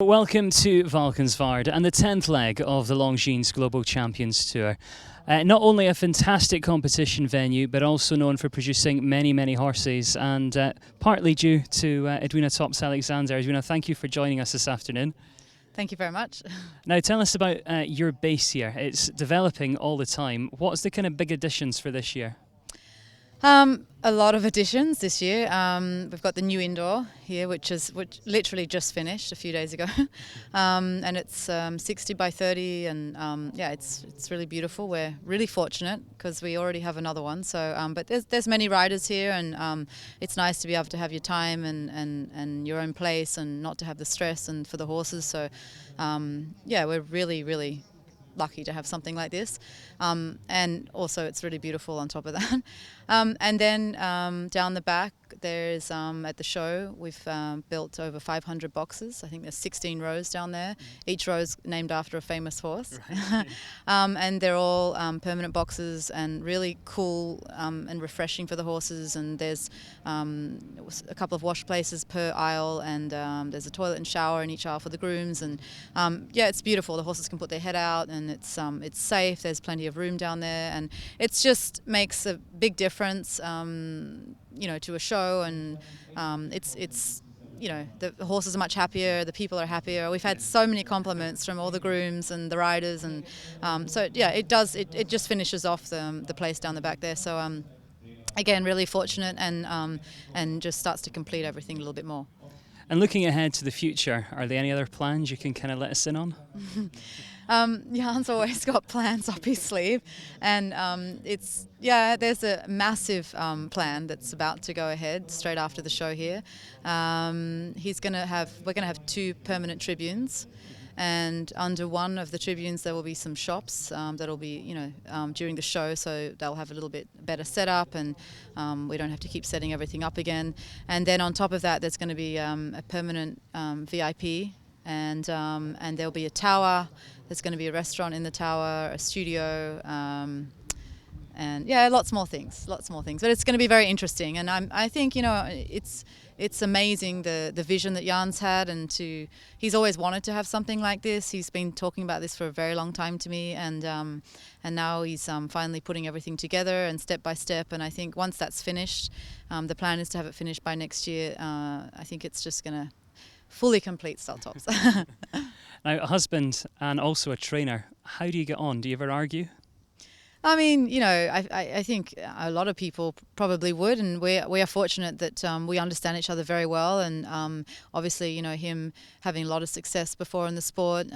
Welcome to Valkenswaard and the 10th leg of the Longines Global Champions Tour. Not only a fantastic competition venue, but also known for producing many horses, and partly due to Edwina Tops Alexander. Edwina, thank you for joining us this afternoon. Thank you very much. Now tell us about your base here. It's developing all the time. What's the kind of big additions for this year? A lot of additions this year. We've got the new indoor here, which literally just finished a few days ago, and it's 60 by 30, and yeah, it's really beautiful. We're really fortunate because we already have another one. So, but there's many riders here, and it's nice to be able to have your time and your own place, and not to have the stress, and for the horses. So, yeah, we're really lucky to have something like this, and also it's really beautiful on top of that. And then down the back there's at the show we've built over 500 boxes. I think there's 16 rows down there. Each row is named after a famous horse. Right. And they're all permanent boxes and really cool and refreshing for the horses, and there's a couple of wash places per aisle, and there's a toilet and shower in each aisle for the grooms, and yeah, it's beautiful. The horses can put their head out, and it's safe. There's plenty of room down there, and it's just makes a big difference, you know, to a show, and it's you know, the horses are much happier, the people are happier. We've had so many compliments from all the grooms and the riders, and so yeah, it just finishes off the place down the back there. So again, really fortunate, and just starts to complete everything a little bit more. And looking ahead to the future, are there any other plans you can kind of let us in on? Jan's always got plans up his sleeve, and there's a massive plan that's about to go ahead straight after the show here. We're going to have 2 permanent tribunes, and under one of the tribunes there will be some shops that'll be, you know, during the show, so they'll have a little bit better setup, and we don't have to keep setting everything up again. And then on top of that, there's going to be a permanent VIP, and there'll be a tower. There's going to be a restaurant in the tower, a studio, and yeah, lots more things. But it's going to be very interesting, and I think, you know, it's amazing the vision that Jan's had, and he's always wanted to have something like this. He's been talking about this for a very long time to me, and now he's finally putting everything together, and step by step. And I think once that's finished, the plan is to have it finished by next year. I think it's just going to fully complete Stal Tops. Now, a husband and also a trainer, how do you get on? Do you ever argue? I mean, you know, I think a lot of people probably would, and we are fortunate that we understand each other very well, and obviously, you know, him having a lot of success before in the sport,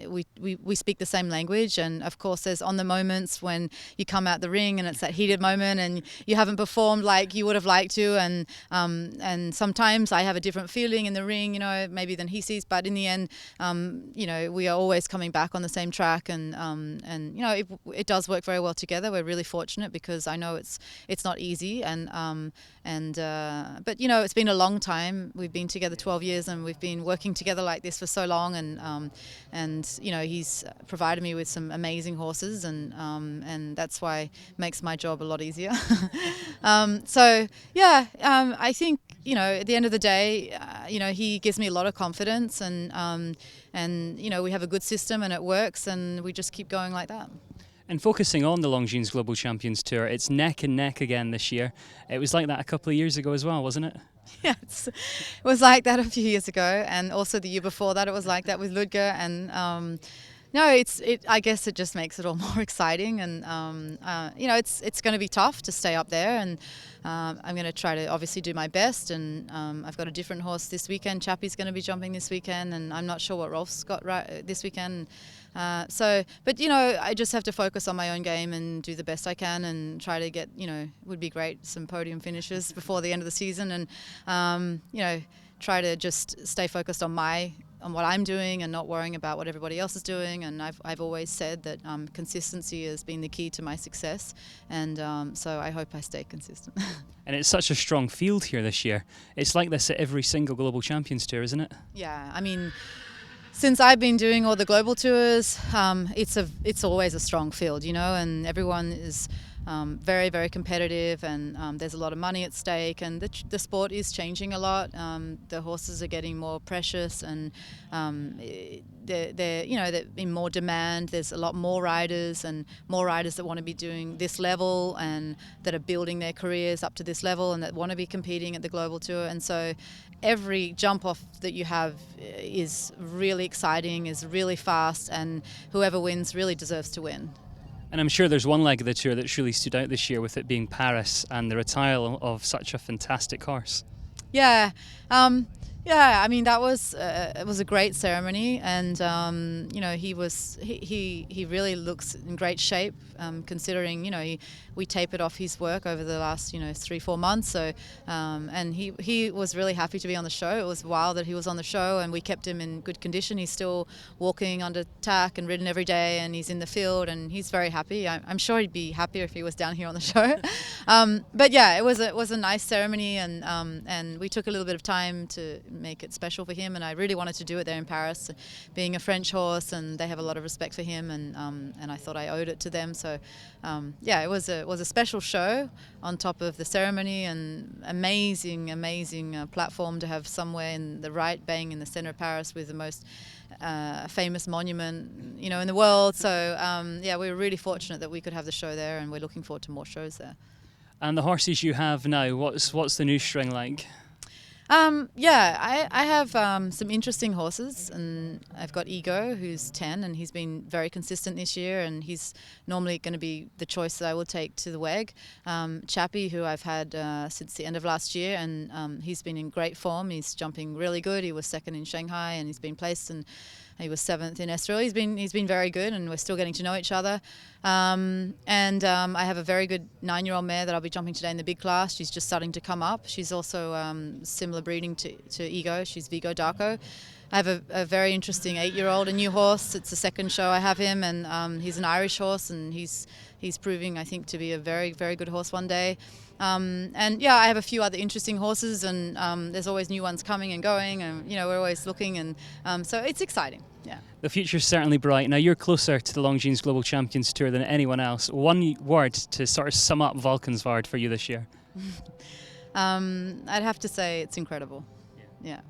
we speak the same language, and of course there's on the moments when you come out the ring and it's that heated moment and you haven't performed like you would have liked to, and sometimes I have a different feeling in the ring, you know, maybe than he sees, but in the end, you know, we are always coming back on the same track, and you know, it does work very well together. We're really fortunate because I know it's not easy, but you know, it's been a long time. We've been together 12 years, and we've been working together like this for so long, and you know, he's provided me with some amazing horses, and that's why it makes my job a lot easier. So yeah, I think, you know, at the end of the day, you know, he gives me a lot of confidence, and you know, we have a good system and it works, and we just keep going like that. And focusing on the Longines Global Champions Tour, it's neck and neck again this year. It was like that a couple of years ago as well, wasn't it? Yeah, it was like that a few years ago, and also the year before that it was like that with Ludger, and no, I guess it just makes it all more exciting, and you know, it's going to be tough to stay up there, and I'm going to try to obviously do my best, and I've got a different horse this weekend. Chappie's going to be jumping this weekend, and I'm not sure what Rolf's got right this weekend. But you know, I just have to focus on my own game and do the best I can, and try to get, you know, it would be great, some podium finishes before the end of the season, and you know, try to just stay focused on what I'm doing and not worrying about what everybody else is doing. And I've always said that consistency has been the key to my success, and so I hope I stay consistent. And it's such a strong field here this year. It's like this at every single Global Champions Tour, isn't it? Yeah, I mean, since I've been doing all the global tours, it's always a strong field, you know, and everyone is very, very competitive, and there's a lot of money at stake, and the sport is changing a lot. The horses are getting more precious, and they're in more demand. There's a lot more riders, and more riders that want to be doing this level and that are building their careers up to this level and that want to be competing at the global tour. And so every jump off that you have is really exciting, is really fast, and whoever wins really deserves to win. And I'm sure there's one leg of the tour that's really stood out this year, with it being Paris and the retirement of such a fantastic horse. Yeah, I mean, that was it was a great ceremony, and he really looks in great shape, considering we tapered off his work over the last 3-4 months. So and he was really happy to be on the show. It was wild that he was on the show, and we kept him in good condition. He's still walking under tack and ridden every day, and he's in the field, and he's very happy. I'm sure he'd be happier if he was down here on the show. But yeah, it was a nice ceremony, and we took a little bit of time to make it special for him, and I really wanted to do it there in Paris, being a French horse, and they have a lot of respect for him, and I thought I owed it to them. So yeah, it was a special show on top of the ceremony, and amazing platform to have somewhere in the right bang in the center of Paris with the most famous monument in the world. So yeah, we were really fortunate that we could have the show there, and we're looking forward to more shows there. And the horses you have now, what's the new string like? I have some interesting horses, and I've got Ego, who's 10, and he's been very consistent this year, and he's normally going to be the choice that I will take to the WEG. Chappie, who I've had since the end of last year, and he's been in great form. He's jumping really good. He was second in Shanghai, and he's been placed, and he was 7th in Estoril. He's been very good, and we're still getting to know each other. I have a very good 9-year-old mare that I'll be jumping today in the big class. She's just starting to come up. She's also similar breeding to Ego. She's Vigo Darko. I have a very interesting 8-year-old, a new horse. It's the second show I have him, and he's an Irish horse, and he's proving, I think, to be a very, very good horse one day. I have a few other interesting horses, and there's always new ones coming and going, and we're always looking, and so it's exciting. Yeah. The future's certainly bright. Now, you're closer to the Longines Global Champions Tour than anyone else. One word to sort of sum up Valkenswaard for you this year. I'd have to say it's incredible. Yeah.